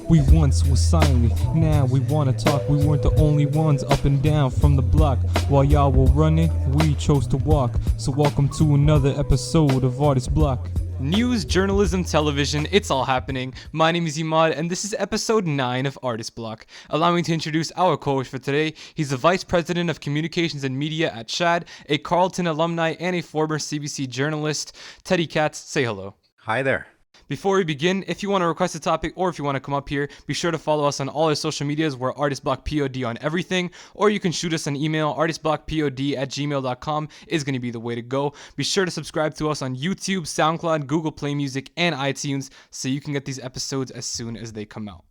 We once were silent, now we wanna talk. We weren't the only ones up and down from the block. While y'all were running, we chose to walk. So welcome to another episode of Artist Block. News, journalism, television, it's all happening. My name is Imaad, and this is episode 9 of Artist Block. Allow me to introduce our co-host for today. He's the Vice President of Communications and Media at Shad, a Carleton alumni, and a former CBC journalist. Teddy Katz, say hello. Hi there. Before we begin, if you want to request a topic or if you want to come up here, be sure to follow us on all our social medias. We're ArtistBlockPod on everything, or you can shoot us an email. artistblockpod@gmail.com is going to be the way to go. Be sure to subscribe to us on YouTube, Soundcloud, Google Play Music, and iTunes so you can get these episodes as soon as they come out.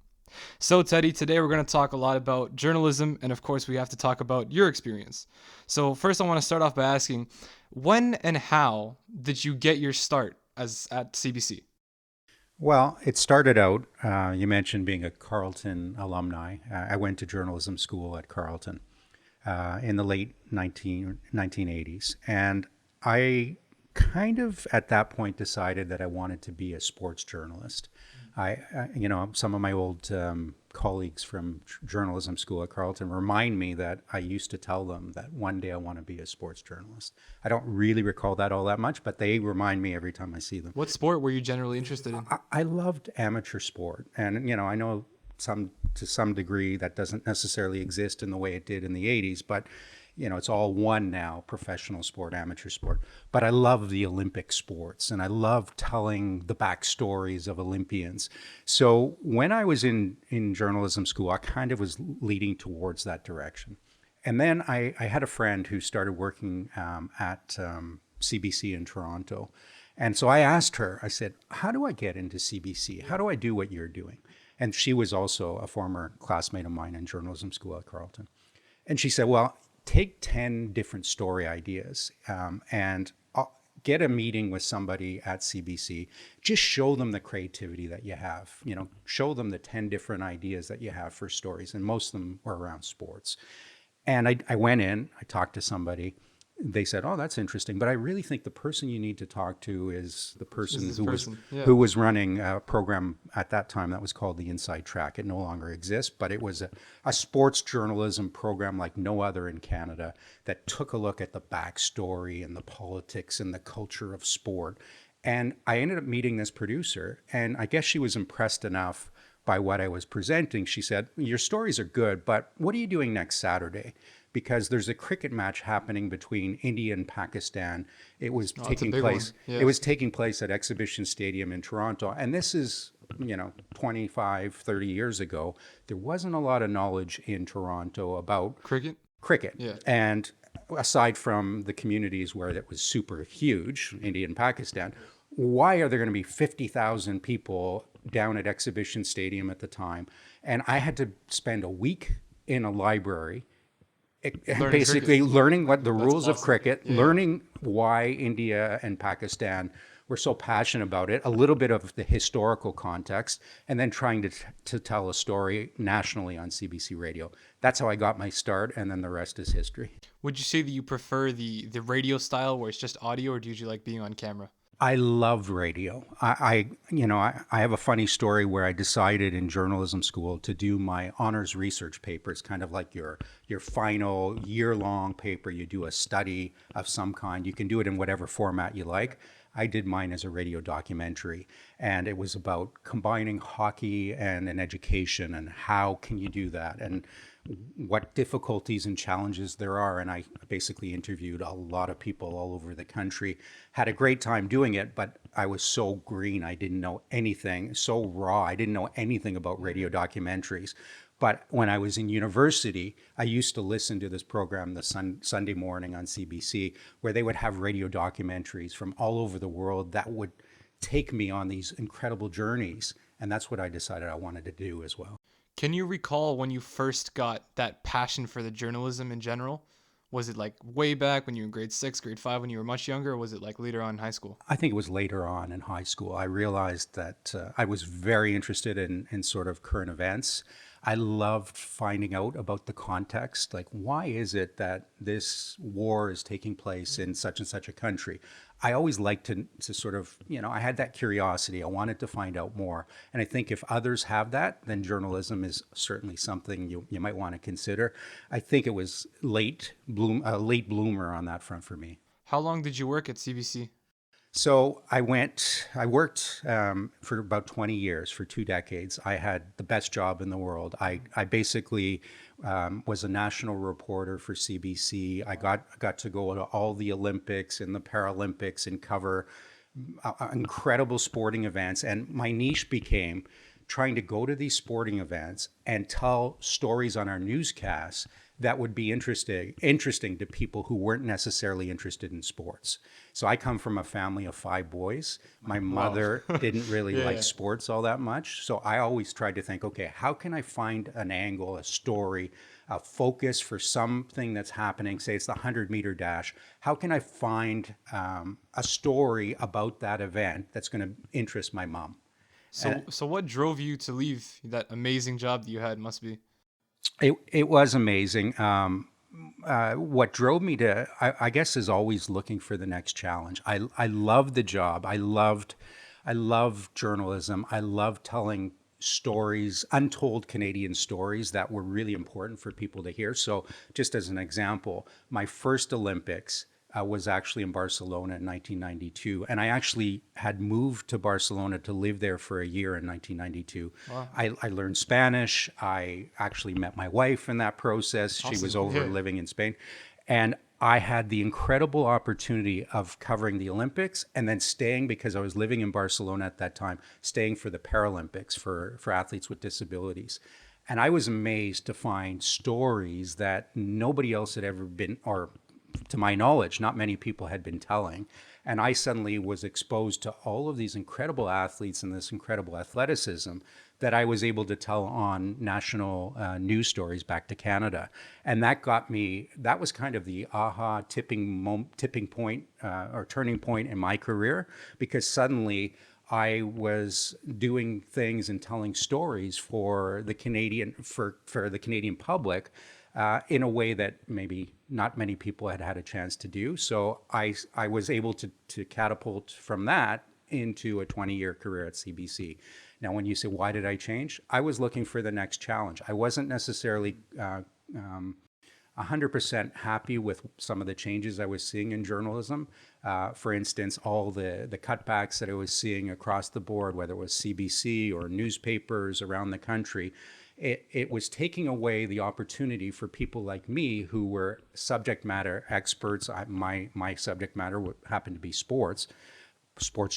So Teddy, today we're going to talk a lot about journalism, and of course we have to talk about your experience. So first I want to start off by asking, when and how did you get your start at CBC? Well, it started out, you mentioned being a Carleton alumni. I went to journalism school at Carleton in the late 1980s. And I kind of, at that point, decided that I wanted to be a sports journalist. Some of my old colleagues from journalism school at Carleton remind me that I used to tell them that one day I want to be a sports journalist. I don't really recall that all that much, but they remind me every time I see them. What sport were you generally interested in? I loved amateur sport. And, I know to some degree that doesn't necessarily exist in the way it did in the 80s, but it's all one now, professional sport, amateur sport. But I love the Olympic sports, and I love telling the backstories of Olympians. So when I was in journalism school, I kind of was leading towards that direction. And then I had a friend who started working at CBC in Toronto. And so I asked her, I said, how do I get into CBC? How do I do what you're doing? And she was also a former classmate of mine in journalism school at Carleton. And she said, well, take 10 different story ideas and get a meeting with somebody at CBC. Just show them the creativity that you have. Show them the 10 different ideas that you have for stories. And most of them were around sports. And I went in, I talked to somebody. They said, oh, that's interesting. But I really think the person you need to talk to is the person who was running a program at that time that was called the Inside Track. It no longer exists, but it was a sports journalism program like no other in Canada that took a look at the backstory and the politics and the culture of sport. And I ended up meeting this producer, and I guess she was impressed enough by what I was presenting. She said, your stories are good, but what are you doing next Saturday? Because there's a cricket match happening between India and Pakistan. It was taking place. Yeah. It was taking place at Exhibition Stadium in Toronto. And this is, 25, 30 years ago. There wasn't a lot of knowledge in Toronto about cricket. Yeah. And aside from the communities where it was super huge, India and Pakistan, why are there going to be 50,000 people down at Exhibition Stadium at the time? And I had to spend a week in a library learning what the rules of cricket, learning why India and Pakistan were so passionate about it, a little bit of the historical context, and then trying to tell a story nationally on CBC radio. That's how I got my start, and then the rest is history. Would you say that you prefer the radio style where it's just audio, or do you like being on camera? I loved radio. I have a funny story where I decided in journalism school to do my honors research paper. It's kind of like your final year-long paper. You do a study of some kind. You can do it in whatever format you like. I did mine as a radio documentary, and it was about combining hockey and an education, and how can you do that, and what difficulties and challenges there are. And I basically interviewed a lot of people all over the country, had a great time doing it, but I was so green. I didn't know anything, so raw. I didn't know anything about radio documentaries. But when I was in university, I used to listen to this program, the Sunday morning on CBC, where they would have radio documentaries from all over the world that would take me on these incredible journeys. And that's what I decided I wanted to do as well. Can you recall when you first got that passion for the journalism in general? Was it like way back when you were in grade 6, grade 5, when you were much younger, or was it like later on in high school? I think it was later on in high school. I realized that I was very interested in sort of current events. I loved finding out about the context, like why is it that this war is taking place in such and such a country? I always liked to sort of, I had that curiosity. I wanted to find out more. And I think if others have that, then journalism is certainly something you might want to consider. I think it was late bloomer on that front for me. How long did you work at CBC? So I worked for about 20 years, for 2 decades. I had the best job in the world. I basically was a national reporter for CBC. I got to go to all the Olympics and the Paralympics and cover incredible sporting events. And my niche became trying to go to these sporting events and tell stories on our newscasts that would be interesting to people who weren't necessarily interested in sports. So I come from a family of 5 boys. My mother didn't really like sports all that much. So I always tried to think, okay, how can I find an angle, a story, a focus for something that's happening? Say it's the 100-meter dash. How can I find a story about that event that's going to interest my mom? So what drove you to leave that amazing job that you had? Must be. It was amazing. What drove me to, I guess, is always looking for the next challenge. I loved the job. I loved journalism. I loved telling stories, untold Canadian stories that were really important for people to hear. So just as an example, my first Olympics was actually in Barcelona in 1992. And I actually had moved to Barcelona to live there for a year in 1992. Wow. I learned Spanish. I actually met my wife in that process. Awesome. She was over living in Spain. And I had the incredible opportunity of covering the Olympics and then staying, because I was living in Barcelona at that time, staying for the Paralympics for athletes with disabilities. And I was amazed to find stories that nobody else had ever been, or to my knowledge, not many people had been telling. And I suddenly was exposed to all of these incredible athletes and this incredible athleticism that I was able to tell on national news stories back to Canada. And that got me, that was kind of the aha tipping point or turning point in my career, because suddenly I was doing things and telling stories for the Canadian public in a way that maybe not many people had had a chance to do. So I was able to catapult from that into a 20-year career at CBC. Now, when you say, why did I change? I was looking for the next challenge. I wasn't necessarily 100% happy with some of the changes I was seeing in journalism. For instance, all the cutbacks that I was seeing across the board, whether it was CBC or newspapers around the country, it was taking away the opportunity for people like me who were subject matter experts. My subject matter happened to be sports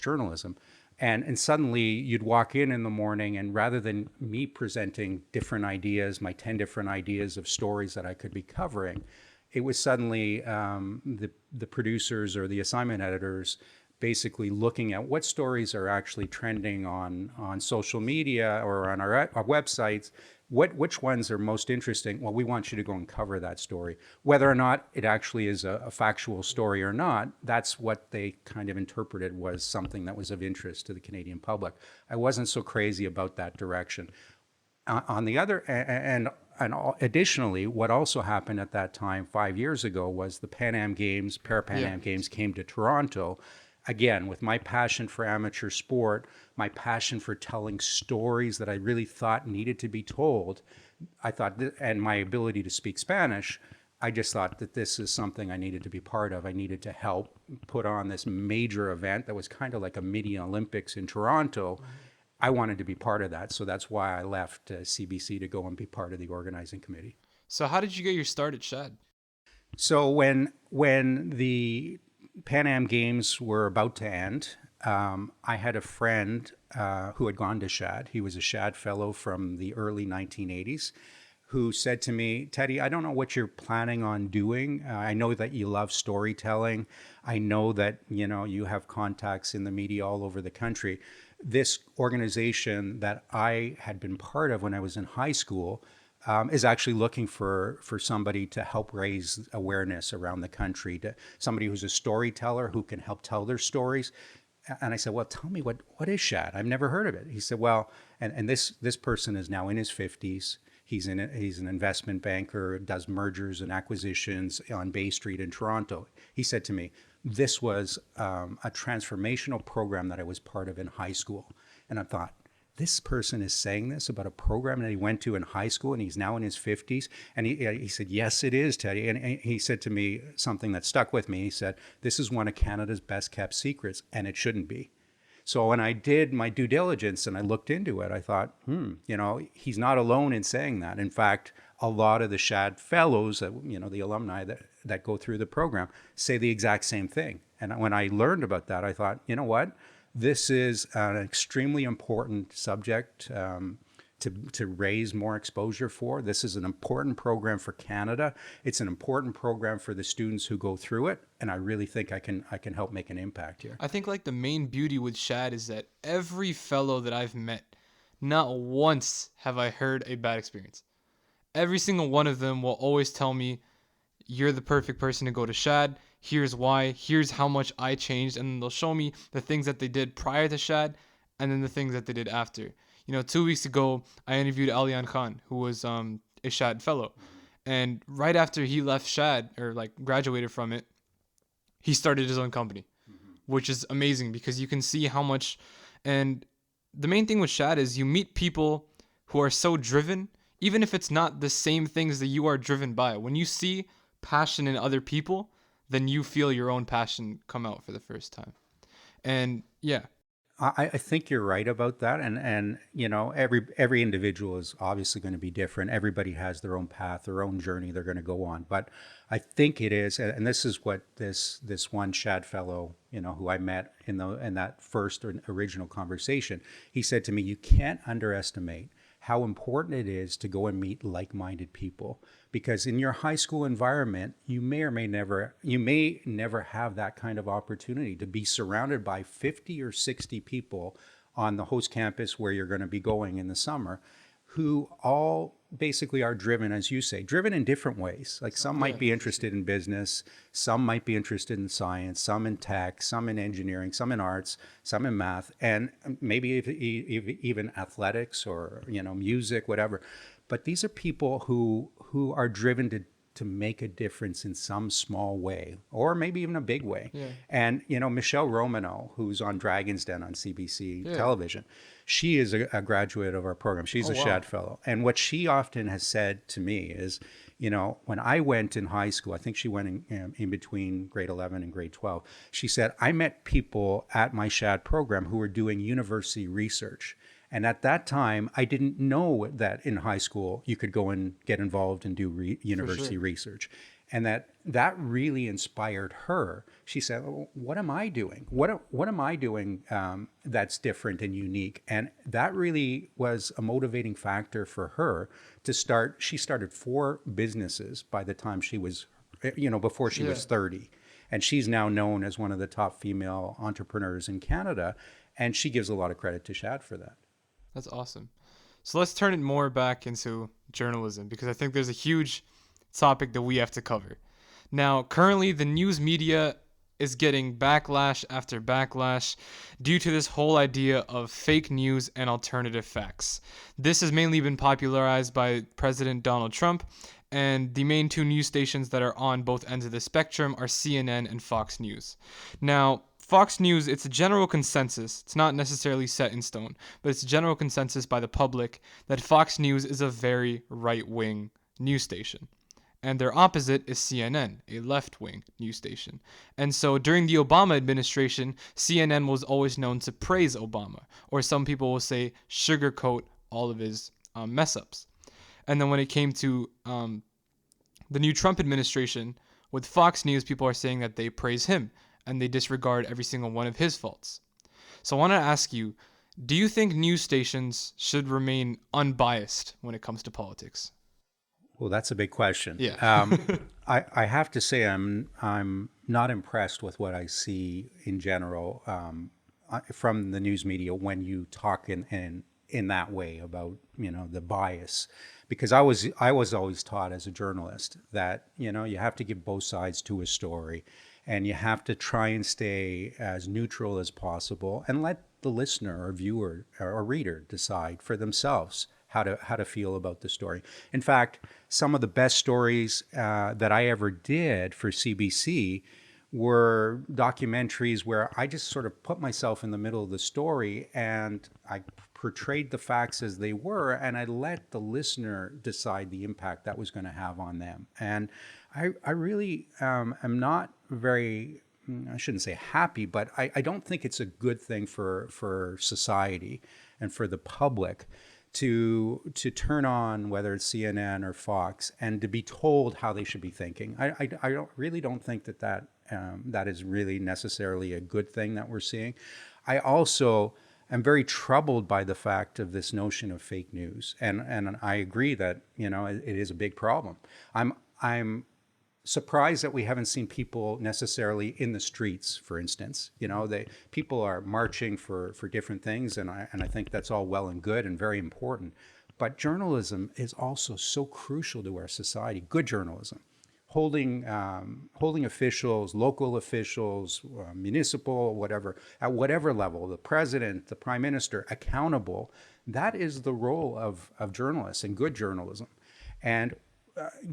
journalism. And suddenly you'd walk in the morning, and rather than me presenting different ideas, my 10 different ideas of stories that I could be covering, it was suddenly the producers or the assignment editors basically looking at what stories are actually trending on social media or on our websites. Which ones are most interesting? Well, we want you to go and cover that story. Whether or not it actually is a factual story or not, that's what they kind of interpreted was something that was of interest to the Canadian public. I wasn't so crazy about that direction. On the other, and additionally, what also happened at that time 5 years ago was the Pan Am Games, Para-Pan Am Games came to Toronto. Again, with my passion for amateur sport, my passion for telling stories that I really thought needed to be told, and my ability to speak Spanish, I just thought that this is something I needed to be part of. I needed to help put on this major event that was kind of like a mini Olympics in Toronto. I wanted to be part of that. So that's why I left CBC to go and be part of the organizing committee. So how did you get your start at Shad? So when the Pan Am Games were about to end, I had a friend who had gone to Shad. He was a Shad fellow from the early 1980s, who said to me, Teddy, I don't know what you're planning on doing. I know that you love storytelling. I know that you have contacts in the media all over the country. This organization that I had been part of when I was in high school is actually looking for somebody to help raise awareness around the country, somebody who's a storyteller who can help tell their stories. And I said, well, tell me, what is Shad? I've never heard of it. He said, well, and this person is now in his 50s. He's an investment banker, does mergers and acquisitions on Bay Street in Toronto. He said to me, this was a transformational program that I was part of in high school. And I thought, this person is saying this about a program that he went to in high school and he's now in his 50s. And he said, yes, it is, Teddy. And he said to me something that stuck with me. He said, this is one of Canada's best kept secrets, and it shouldn't be. So when I did my due diligence and I looked into it, I thought, he's not alone in saying that. In fact, a lot of the Shad fellows, the alumni that go through the program, say the exact same thing. And when I learned about that, I thought, you know what? This is an extremely important subject to raise more exposure for. This is an important program for Canada. It's an important program for the students who go through it, and I really think I can help make an impact here. I think like the main beauty with Shad is that every fellow that I've met, not once have I heard a bad experience. Every single one of them will always tell me, you're the perfect person to go to Shad. Here's why. Here's how much I changed. And they'll show me the things that they did prior to Shad and then the things that they did after. 2 weeks ago, I interviewed Alian Khan, who was a Shad fellow. And right after he left Shad, or like graduated from it, he started his own company, which is amazing because you can see how much. And the main thing with Shad is you meet people who are so driven, even if it's not the same things that you are driven by. When you see passion in other people, then you feel your own passion come out for the first time. And yeah. I think you're right about that. And every individual is obviously going to be different. Everybody has their own path, their own journey they're going to go on. But I think it is, and this is what this one Shad fellow, who I met in that first original conversation, he said to me, you can't underestimate how important it is to go and meet like-minded people, because in your high school environment, you may never have that kind of opportunity to be surrounded by 50 or 60 people on the host campus where you're going to be going in the summer, who all basically are driven, as you say, driven in different ways. Like some might be interested in business, some might be interested in science, some in tech, some in engineering, some in arts, some in math, and maybe even athletics or music, whatever. But these are people who are driven to make a difference in some small way, or maybe even a big way. Yeah. And Michelle Romanow, who's on Dragon's Den on CBC television, she is a graduate of our program. She's a Shad fellow. And what she often has said to me is, when I went in high school, I think she went in between grade 11 and grade 12, she said, I met people at my Shad program who were doing university research. And at that time, I didn't know that in high school you could go and get involved and do university research. And that really inspired her. She said, oh, what am I doing? What am I doing that's different and unique? And that really was a motivating factor for her to start. She started 4 businesses by the time she was, before she was 30. And she's now known as one of the top female entrepreneurs in Canada. And she gives a lot of credit to Shad for that. That's awesome. So let's turn it more back into journalism, because I think there's a huge topic that we have to cover. Now, currently, the news media is getting backlash after backlash due to this whole idea of fake news and alternative facts. This has mainly been popularized by President Donald Trump, and the main 2 news stations that are on both ends of the spectrum are CNN and Fox News. Now, Fox News, it's a general consensus. It's not necessarily set in stone, but it's a general consensus by the public that Fox News is a very right-wing news station. And their opposite is CNN, a left-wing news station. And so during the Obama administration, CNN was always known to praise Obama, or some people will say sugarcoat all of his mess-ups. And then when it came to the new Trump administration, with Fox News, people are saying that they praise him, and they disregard every single one of his faults. So I want to ask you, do you think news stations should remain unbiased when it comes to politics? Well, that's a big question. Yeah. I have to say I'm not impressed with what I see in general from the news media when you talk in that way about the bias, because I was always taught as a journalist that you have to give both sides to a story. And you have to try and stay as neutral as possible and let the listener or viewer or reader decide for themselves how to feel about the story. In fact, some of the best stories that I ever did for CBC were documentaries where I just sort of put myself in the middle of the story and I portrayed the facts as they were, and I let the listener decide the impact that was going to have on them. And I really am not very, I shouldn't say happy, but I don't think it's a good thing for society and for the public to turn on, whether it's CNN or Fox, and to be told how they should be thinking. Really don't think that is really necessarily a good thing that we're seeing. I also am very troubled by the fact of this notion of fake news, and I agree that it is a big problem. I'm surprised that we haven't seen people necessarily in the streets, for instance. People are marching for different things, and I think that's all well and good and very important. But journalism is also so crucial to our society. Good journalism, holding officials, local officials, municipal, whatever, at whatever level, the president, the prime minister, accountable. That is the role of journalists and good journalism. And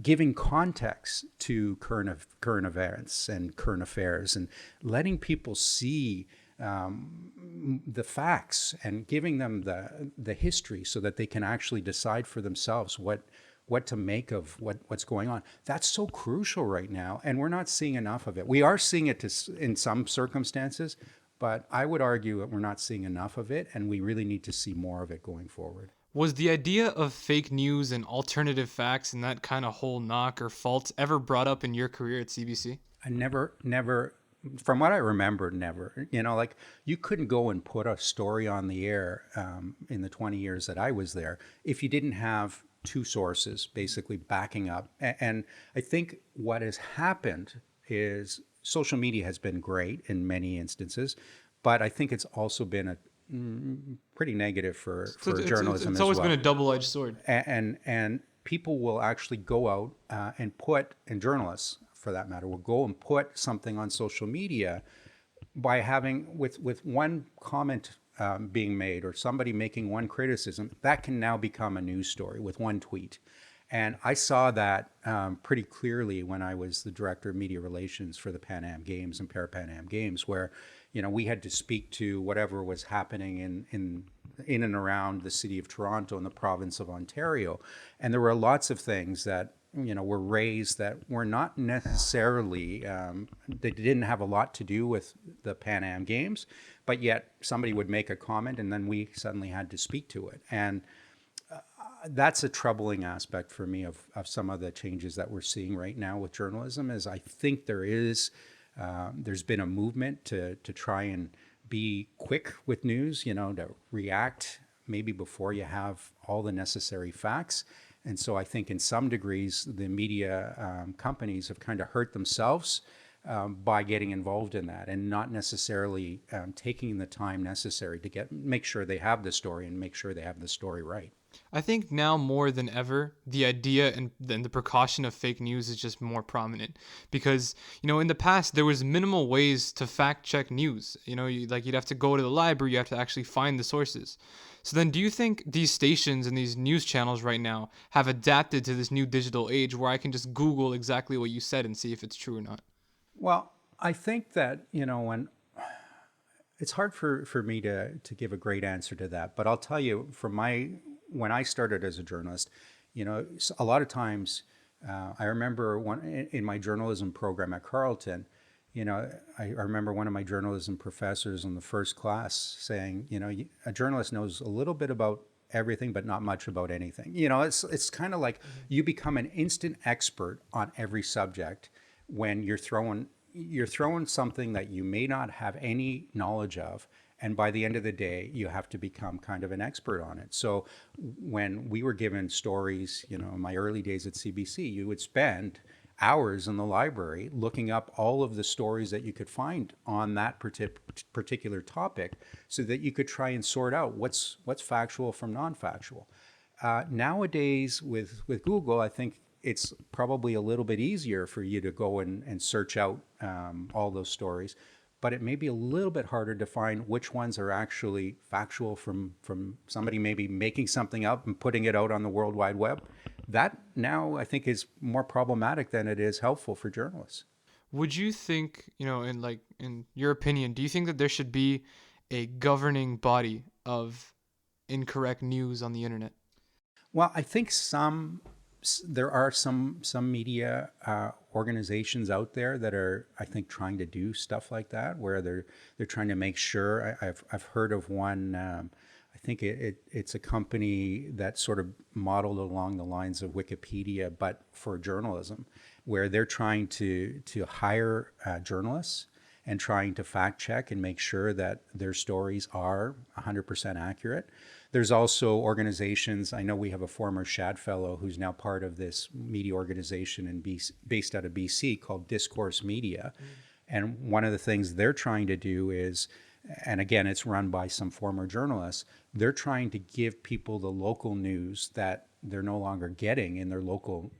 giving context to current events and current affairs, and letting people see the facts and giving them the history so that they can actually decide for themselves what to make of what's going on. That's so crucial right now, and we're not seeing enough of it. We are seeing it in some circumstances, but I would argue that we're not seeing enough of it, and we really need to see more of it going forward. Was the idea of fake news and alternative facts and that kind of whole knock or fault ever brought up in your career at CBC? I never, from what I remember, never. Like, you couldn't go and put a story on the air in the 20 years that I was there if you didn't have two sources basically backing up. And I think what has happened is social media has been great in many instances, but I think it's also been a pretty negative for journalism it's as always well. been a double-edged sword. And people will actually go out and journalists for that matter will go and put something on social media by having with one comment being made or somebody making one criticism, that can now become a news story with one tweet. And I saw that pretty clearly when I was the director of media relations for the Pan Am Games and Para-Pan Am Games, where we had to speak to whatever was happening in and around the city of Toronto and the province of Ontario. And there were lots of things that were raised that were not necessarily, they didn't have a lot to do with the Pan Am Games, but yet somebody would make a comment and then we suddenly had to speak to it. And that's a troubling aspect for me of some of the changes that we're seeing right now with journalism. Is I think there's been a movement to try and be quick with news, to react maybe before you have all the necessary facts. And so I think in some degrees, the media companies have kind of hurt themselves by getting involved in that and not necessarily taking the time necessary to make sure they have the story and make sure they have the story right. I think now more than ever, the idea and the precaution of fake news is just more prominent because, in the past, there was minimal ways to fact check news. You'd have to go to the library, you have to actually find the sources. So then do you think these stations and these news channels right now have adapted to this new digital age where I can just Google exactly what you said and see if it's true or not? Well, I think that, when it's hard for me to give a great answer to that, but I'll tell you when I started as a journalist, a lot of times I remember in my journalism program at Carleton, I remember one of my journalism professors in the first class saying, a journalist knows a little bit about everything, but not much about anything. It's kind of like you become an instant expert on every subject when you're throwing something that you may not have any knowledge of. And by the end of the day, you have to become kind of an expert on it. So when we were given stories, in my early days at CBC, you would spend hours in the library looking up all of the stories that you could find on that particular topic so that you could try and sort out what's factual from non-factual. Nowadays with Google, I think it's probably a little bit easier for you to go and search out all those stories, but it may be a little bit harder to find which ones are actually factual from somebody maybe making something up and putting it out on the World Wide Web. That now I think is more problematic than it is helpful for journalists. Would you think, in like in your opinion, do you think that there should be a governing body of incorrect news on the internet? Well, I think there are some media organizations out there that are, I think, trying to do stuff like that, where they're trying to make sure. I've heard of one. I think it's a company that sort of modeled along the lines of Wikipedia, but for journalism, where they're trying to hire journalists and trying to fact check and make sure that their stories are 100% accurate. There's also organizations, I know we have a former Shad fellow who's now part of this media organization based out of BC called Discourse Media. And one of the things they're trying to do is, and again, it's run by some former journalists, they're trying to give people the local news that they're no longer getting in their local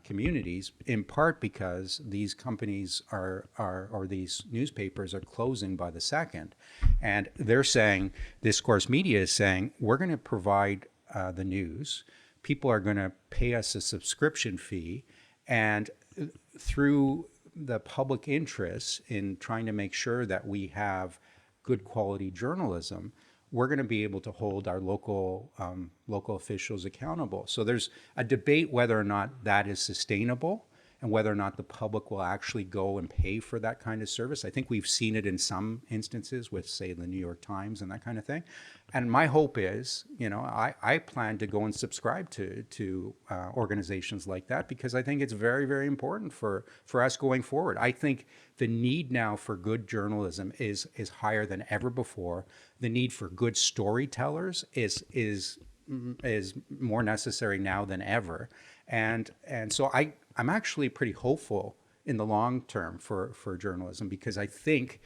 communities, in part because these companies or these newspapers are closing by the second. And they're saying, Discourse Media is saying, we're going to provide the news. People are going to pay us a subscription fee. And through the public interest in trying to make sure that we have good quality journalism, we're going to be able to hold our local officials accountable. So there's a debate whether or not that is sustainable and whether or not the public will actually go and pay for that kind of service. I think we've seen it in some instances with, say, the New York Times and that kind of thing. And my hope is, I plan to go and subscribe to organizations like that, because I think it's very, very important for us going forward. I think the need now for good journalism is higher than ever before. The need for good storytellers is more necessary now than ever. And so I'm actually pretty hopeful in the long term for journalism, because I think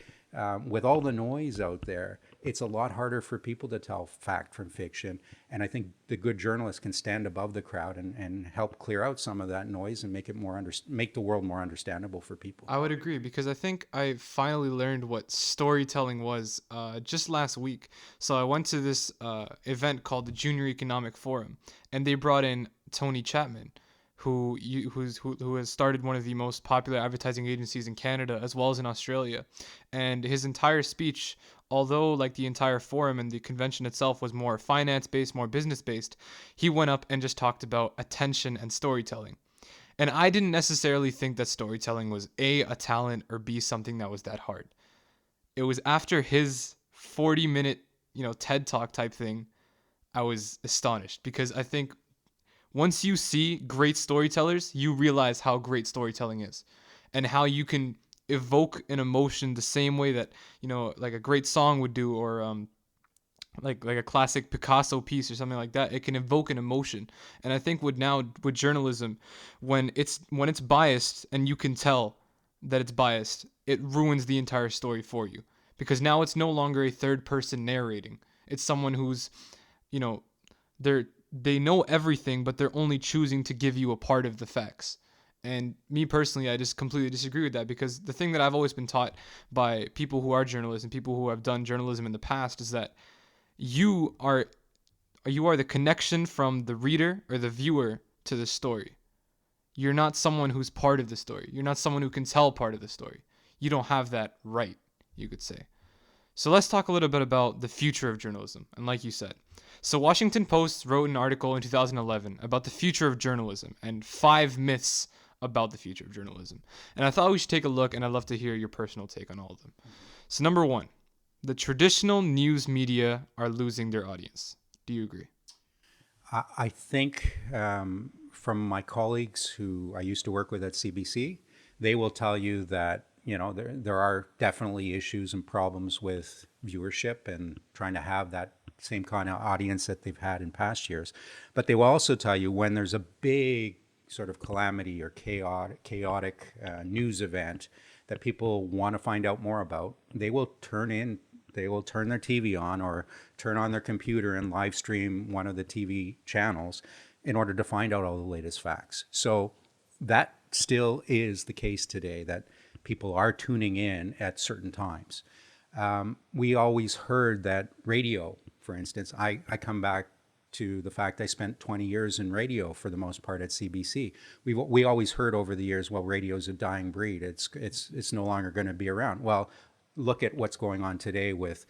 with all the noise out there, it's a lot harder for people to tell fact from fiction. And I think the good journalists can stand above the crowd and help clear out some of that noise and make it make the world more understandable for people. I would agree, because I think I finally learned what storytelling was just last week. So I went to this event called the Junior Economic Forum, and they brought in Tony Chapman, who has started one of the most popular advertising agencies in Canada as well as in Australia. And his entire speech, although like the entire forum and the convention itself was more finance based, more business based, he went up and just talked about attention and storytelling. And I didn't necessarily think that storytelling was a talent, or B, something that was that hard. It was after his 40-minute, TED Talk type thing, I was astonished, because I think once you see great storytellers, you realize how great storytelling is and how you can evoke an emotion the same way that, like a great song would do, or like a classic Picasso piece or something like that. It can evoke an emotion. And I think with journalism, when it's biased and you can tell that it's biased, it ruins the entire story for you, because now it's no longer a third person narrating. It's someone who's, they know everything, but they're only choosing to give you a part of the facts. And me personally, I just completely disagree with that, because the thing that I've always been taught by people who are journalists and people who have done journalism in the past is that you are the connection from the reader or the viewer to the story. You're not someone who's part of the story. You're not someone who can tell part of the story. You don't have that right, you could say. So let's talk a little bit about the future of journalism. And like you said, so Washington Post wrote an article in 2011 about the future of journalism and 5 myths about the future of journalism. And I thought we should take a look, and I'd love to hear your personal take on all of them. So number 1, the traditional news media are losing their audience. Do you agree? I think from my colleagues who I used to work with at CBC, they will tell you that there are definitely issues and problems with viewership and trying to have that same kind of audience that they've had in past years. But they will also tell you when there's a big sort of calamity or chaotic news event that people want to find out more about, they will turn their TV on or turn on their computer and live stream one of the TV channels in order to find out all the latest facts. So that still is the case today, that people are tuning in at certain times. We always heard that radio, for instance, I come back to the fact I spent 20 years in radio for the most part at CBC. We always heard over the years, well, radio's a dying breed. It's no longer going to be around. Well, look at what's going on today with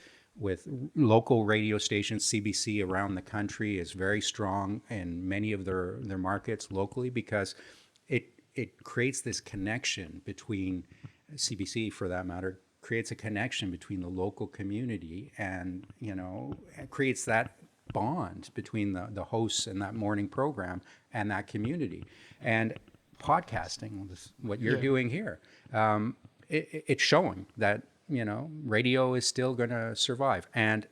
local radio stations. CBC around the country is very strong in many of their markets locally, because it creates this connection between CBC, for that matter, creates a connection between the local community, and it creates that bond between the hosts and that morning program and that community. And podcasting, what you're doing here, it's showing that radio is still going to survive. And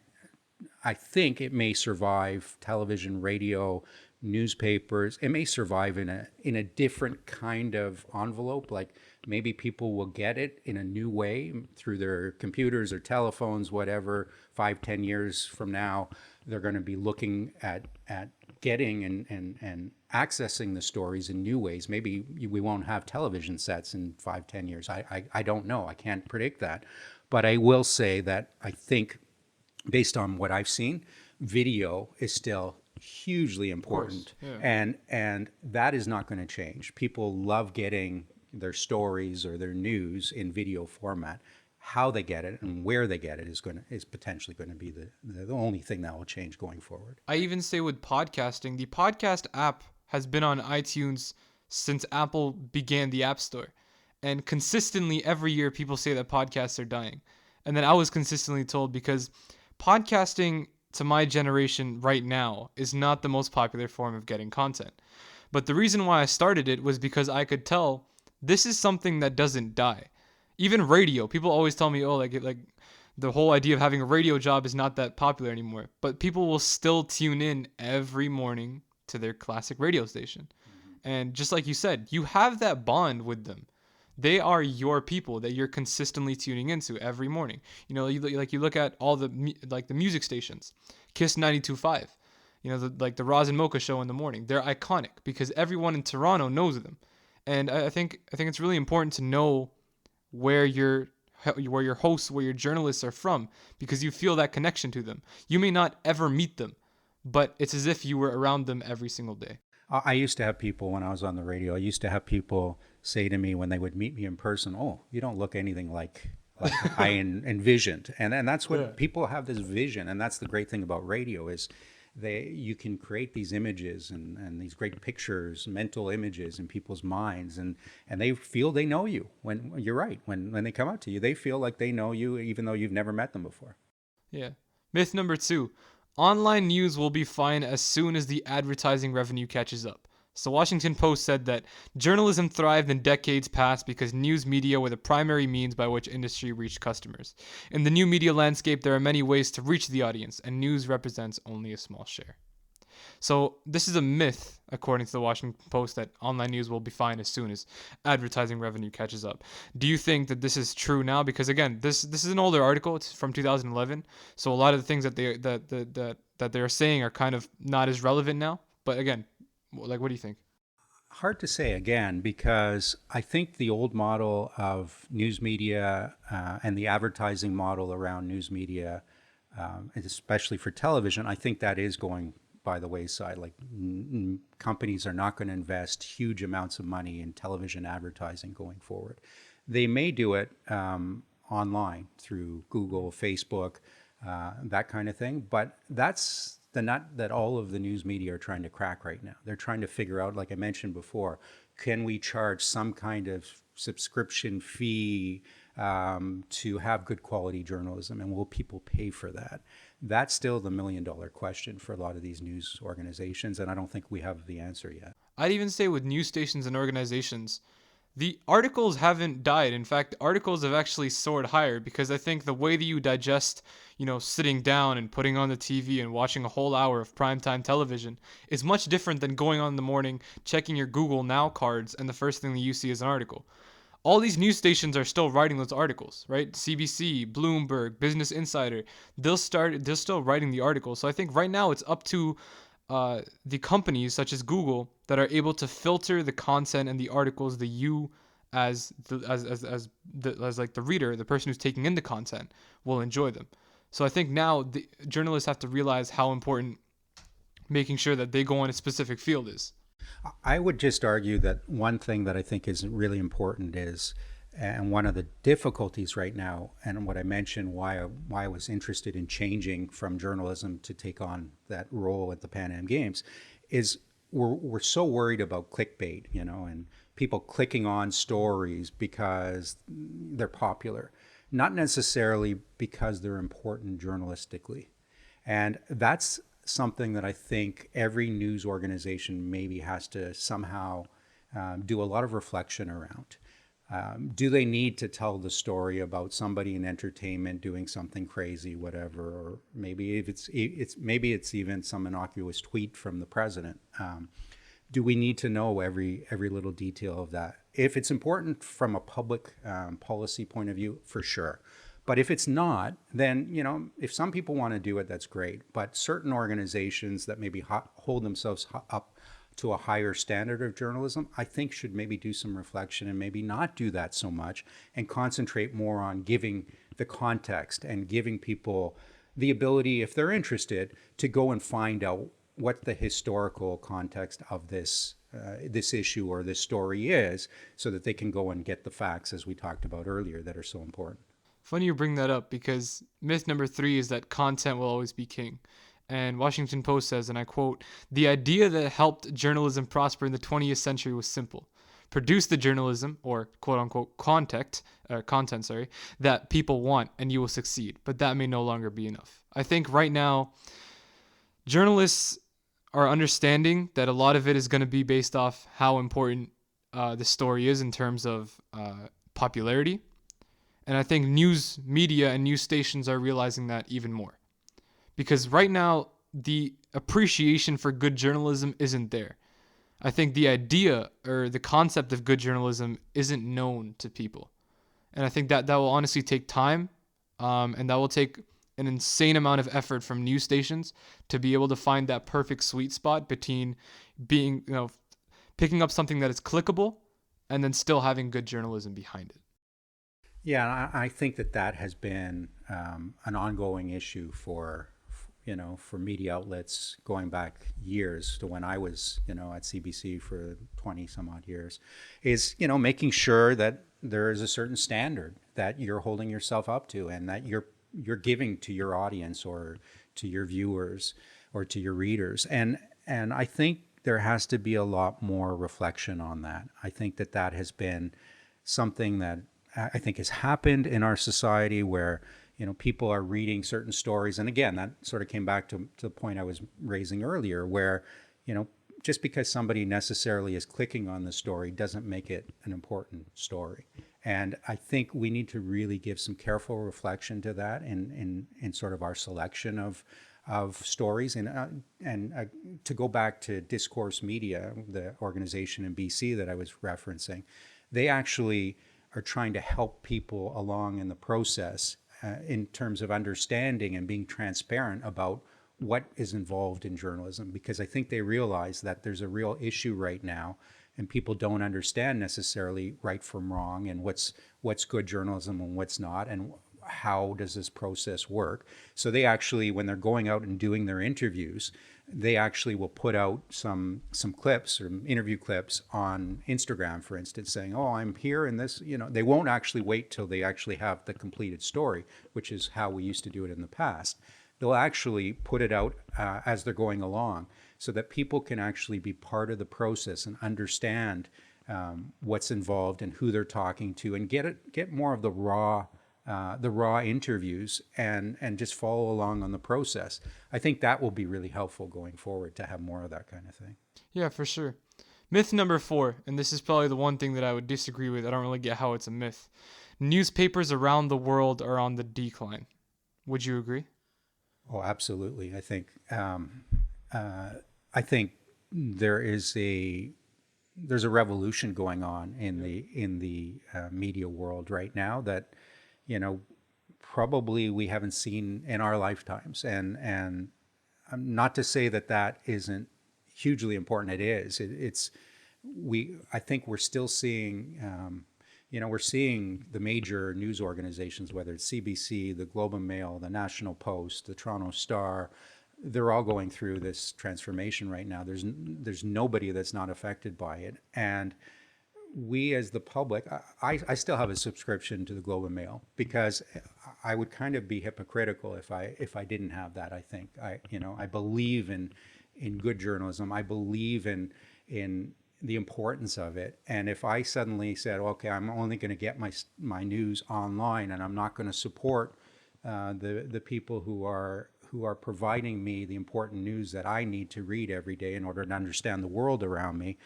I think it may survive television, radio, newspapers. It may survive in a different kind of envelope. Like maybe people will get it in a new way through their computers or telephones, whatever. 5-10 years from now, they're going to be looking at getting and accessing the stories in new ways. Maybe we won't have television sets in 5-10 years. I don't know. I can't predict that. But I will say that I think, based on what I've seen, video is still hugely important. And that is not going to change. People love getting their stories or their news in video format. How they get it and where they get it is potentially going to be the only thing that will change going forward. I even say with podcasting, the podcast app has been on iTunes since Apple began the App Store. And consistently every year people say that podcasts are dying. And then I was consistently told, because podcasting to my generation right now is not the most popular form of getting content. But the reason why I started it was because I could tell this is something that doesn't die. Even radio, people always tell me, oh, like the whole idea of having a radio job is not that popular anymore. But people will still tune in every morning to their classic radio station. And just like you said, you have that bond with them. They are your people that you're consistently tuning into every morning. You look at all the music stations, Kiss 92.5, the Roz and Mocha show in the morning. They're iconic because everyone in Toronto knows them. And I think it's really important to know where your hosts, where your journalists are from, because you feel that connection to them. You may not ever meet them, but it's as if you were around them every single day. I used to have people, when I was on the radio, I used to have people say to me when they would meet me in person, oh, you don't look anything like I envisioned. And that's what people have, this vision. And that's the great thing about radio is you can create these images and these great pictures, mental images in people's minds, and they feel they know you. When you're right, when they come up to you, they feel like they know you even though you've never met them before. Yeah. Myth number 2, online news will be fine as soon as the advertising revenue catches up. So Washington Post said that journalism thrived in decades past because news media were the primary means by which industry reached customers. In the new media landscape, there are many ways to reach the audience, and news represents only a small share. So this is a myth, according to the Washington Post, that online news will be fine as soon as advertising revenue catches up. Do you think that this is true now? Because again, this is an older article. It's from 2011. So a lot of the things that they're saying are kind of not as relevant now. But again, what do you think? Hard to say again, because I think the old model of news media and the advertising model around news media, especially for television, I think that is going by the wayside. Like companies are not going to invest huge amounts of money in television advertising going forward. They may do it online through Google, Facebook, that kind of thing, but that's the nut that all of the news media are trying to crack right now. They're trying to figure out, like I mentioned before, can we charge some kind of subscription fee to have good quality journalism, and will people pay for that? That's still the $1 million question for a lot of these news organizations, and I don't think we have the answer yet. I'd even say with news stations and organizations, the articles haven't died. In fact, the articles have actually soared higher, because I think the way that you digest, sitting down and putting on the TV and watching a whole hour of primetime television is much different than going on in the morning, checking your Google Now cards, and the first thing that you see is an article. All these news stations are still writing those articles, right? CBC, Bloomberg, Business Insider, they're still writing the articles. So I think right now it's up to the companies such as Google that are able to filter the content and the articles that you as the reader, the person who's taking in the content, will enjoy them. So I think now the journalists have to realize how important making sure that they go in a specific field is. I would just argue that one thing that I think is really important is, and one of the difficulties right now, and what I mentioned why I was interested in changing from journalism to take on that role at the Pan Am Games, is we're so worried about clickbait, and people clicking on stories because they're popular, not necessarily because they're important journalistically. And that's something that I think every news organization maybe has to somehow do a lot of reflection around. Do they need to tell the story about somebody in entertainment doing something crazy, whatever, or maybe if it's even some innocuous tweet from the president? Do we need to know every little detail of that? If it's important from a public policy point of view, for sure. But if it's not, then, if some people want to do it, that's great. But certain organizations that maybe hold themselves up to a higher standard of journalism, I think should maybe do some reflection and maybe not do that so much and concentrate more on giving the context and giving people the ability, if they're interested, to go and find out what the historical context of this issue or this story is, so that they can go and get the facts, as we talked about earlier, that are so important. Funny you bring that up, because myth number 3 is that content will always be king. And Washington Post says, and I quote, "The idea that helped journalism prosper in the 20th century was simple. Produce the journalism, or quote unquote content, that people want, and you will succeed. But that may no longer be enough." I think right now, journalists are understanding that a lot of it is going to be based off how important the story is in terms of popularity. And I think news media and news stations are realizing that even more. Because right now, the appreciation for good journalism isn't there. I think the idea or the concept of good journalism isn't known to people. And I think that will honestly take time, and that will take an insane amount of effort from news stations to be able to find that perfect sweet spot between being, picking up something that is clickable and then still having good journalism behind it. Yeah, I think that has been an ongoing issue for media outlets going back years to when I was, at CBC for 20 some odd years, is, making sure that there is a certain standard that you're holding yourself up to, and that you're giving to your audience or to your viewers or to your readers. And I think there has to be a lot more reflection on that. I think that has been something that I think has happened in our society, where people are reading certain stories. And again, that sort of came back to the point I was raising earlier, where just because somebody necessarily is clicking on the story doesn't make it an important story. And I think we need to really give some careful reflection to that in sort of our selection of stories. And to go back to Discourse Media, the organization in BC that I was referencing, they actually are trying to help people along in the process in terms of understanding and being transparent about what is involved in journalism, because I think they realize that there's a real issue right now, and people don't understand necessarily right from wrong, and what's good journalism and what's not, and how does this process work. So they actually, when they're going out and doing their interviews, they actually will put out some clips or interview clips on Instagram, for instance, saying, "Oh, I'm here in this." They won't actually wait till they actually have the completed story, which is how we used to do it in the past. They'll actually put it out as they're going along, so that people can actually be part of the process and understand what's involved and who they're talking to, and get more of the raw interviews, and just follow along on the process. I think that will be really helpful going forward, to have more of that kind of thing. Yeah, for sure. Myth number 4, and this is probably the one thing that I would disagree with. I don't really get how it's a myth. Newspapers around the world are on the decline. Would you agree? Oh, absolutely. I think there's a revolution going on in the media world right now that probably we haven't seen in our lifetimes. And not to say that isn't hugely important. It is. I think we're still seeing, we're seeing the major news organizations, whether it's CBC, the Globe and Mail, the National Post, the Toronto Star, they're all going through this transformation right now. There's nobody that's not affected by it. And we as the public, I still have a subscription to the Globe and Mail because I would kind of be hypocritical if I didn't have that. I think I believe in good journalism. I believe in the importance of it. And if I suddenly said, okay, I'm only going to get my news online, and I'm not going to support the people who are providing me the important news that I need to read every day in order to understand the world around me,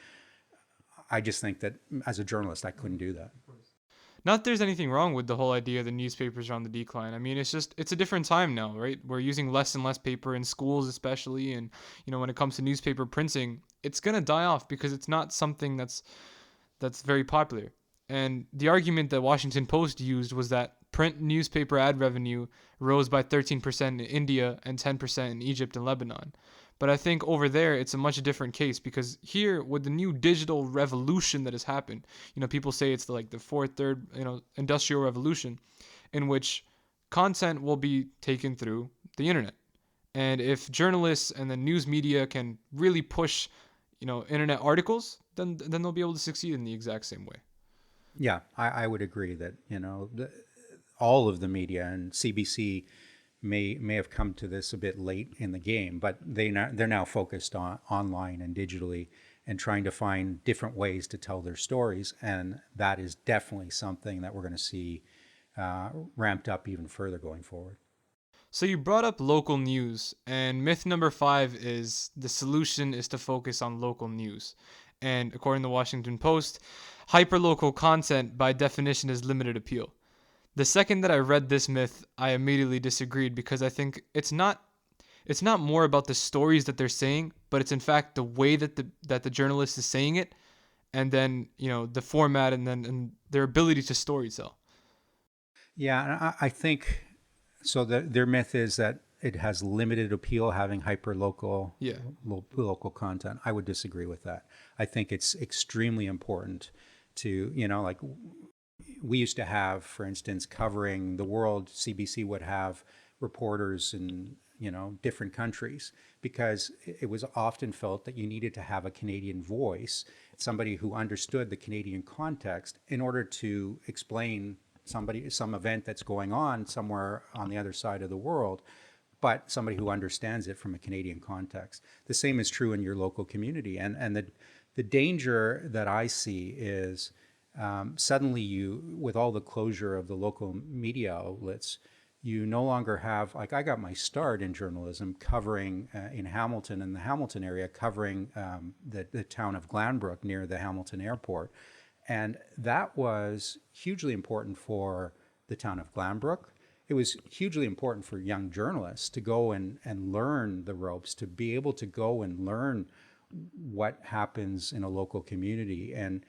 I just think that as a journalist, I couldn't do that. Not that there's anything wrong with the whole idea the newspapers are on the decline. I mean, it's a different time now, right? We're using less and less paper in schools, especially, and when it comes to newspaper printing, it's gonna die off because it's not something that's very popular. And the argument that Washington Post used was that print newspaper ad revenue rose by 13% in India and 10% in Egypt and Lebanon. But I think over there, it's a much different case because here, with the new digital revolution that has happened, people say it's like the third, industrial revolution, in which content will be taken through the internet. And if journalists and the news media can really push, internet articles, then they'll be able to succeed in the exact same way. Yeah, I would agree that all of the media, and CBC may have come to this a bit late in the game, but they're now focused on online and digitally and trying to find different ways to tell their stories, and that is definitely something that we're going to see ramped up even further going forward. So you brought up local news, and myth number 5 is the solution is to focus on local news. And according to the Washington Post, hyperlocal content by definition is limited appeal. The second that I read this myth, I immediately disagreed because I think it's not more about the stories that they're saying, but it's in fact the way that the journalist is saying it, and then the format and their ability to storytell. Yeah, I think so. Their myth is that it has limited appeal having local content. I would disagree with that. I think it's extremely important to like. We used to have, for instance, covering the world, CBC would have reporters in, different countries because it was often felt that you needed to have a Canadian voice, somebody who understood the Canadian context in order to explain some event that's going on somewhere on the other side of the world, but somebody who understands it from a Canadian context. The same is true in your local community. And the danger that I see is suddenly with all the closure of the local media outlets, you no longer have, like I got my start in journalism covering in Hamilton, in the Hamilton area, covering the town of Glanbrook near the Hamilton airport. And that was hugely important for the town of Glanbrook. It was hugely important for young journalists to go and learn the ropes, to be able to go and learn what happens in a local community. And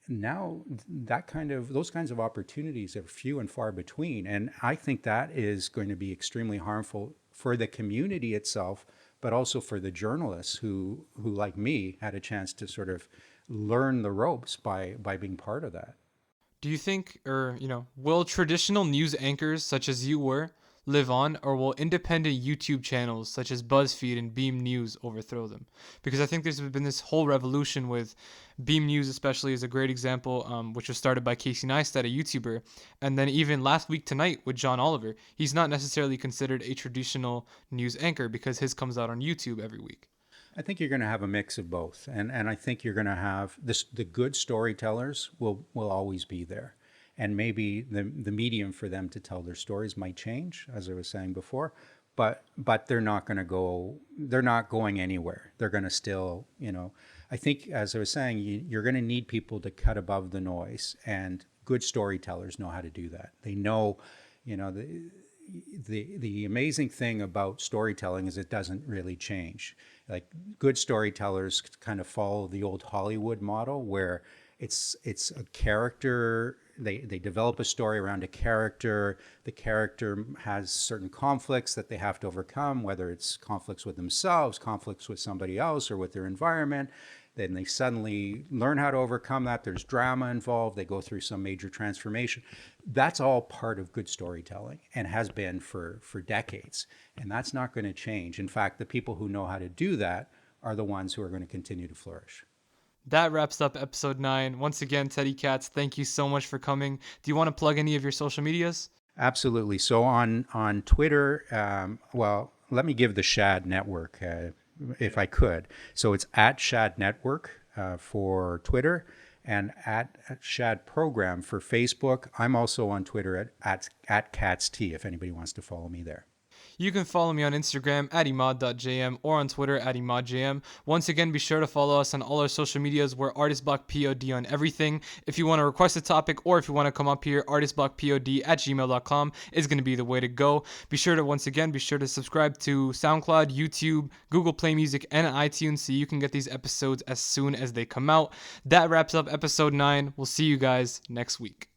now those kinds of opportunities are few and far between. And I think that is going to be extremely harmful for the community itself, but also for the journalists who like me, had a chance to sort of learn the ropes by being part of that. Do you think, will traditional news anchors such as you were live on, or will independent YouTube channels such as BuzzFeed and Beam News overthrow them? Because I think there's been this whole revolution with Beam News, especially, is a great example, which was started by Casey Neistat, a YouTuber. And then even last week tonight with John Oliver, he's not necessarily considered a traditional news anchor because his comes out on YouTube every week. I think you're going to have a mix of both. And I think you're going to have the good storytellers will always be there. And maybe the medium for them to tell their stories might change, as I was saying before, but they're not going anywhere. They're going to still, I think, as I was saying, you're going to need people to cut above the noise, and good storytellers know how to do that. They know, the amazing thing about storytelling is it doesn't really change. Like, good storytellers kind of follow the old Hollywood model where it's a character. They develop a story around a character. The character has certain conflicts that they have to overcome, whether it's conflicts with themselves, conflicts with somebody else, or with their environment. Then they suddenly learn how to overcome that. There's drama involved. They go through some major transformation. That's all part of good storytelling and has been for decades. And that's not going to change. In fact, the people who know how to do that are the ones who are going to continue to flourish. That wraps up episode 9. Once again, Teddy Katz, thank you so much for coming. Do you want to plug any of your social medias? Absolutely. So on Twitter, well, let me give the Shad network, if I could. So it's at Shad Network for Twitter, and at Shad Program for Facebook. I'm also on Twitter at CatsT, if anybody wants to follow me there. You can follow me on Instagram at Imaad.jm or on Twitter at ImaadJM. Once again, be sure to follow us on all our social medias. We're artistblockpod on everything. If you want to request a topic or if you want to come up here, artistblockpod@gmail.com is going to be the way to go. Be sure to subscribe to SoundCloud, YouTube, Google Play Music, and iTunes so you can get these episodes as soon as they come out. That wraps up episode 9. We'll see you guys next week.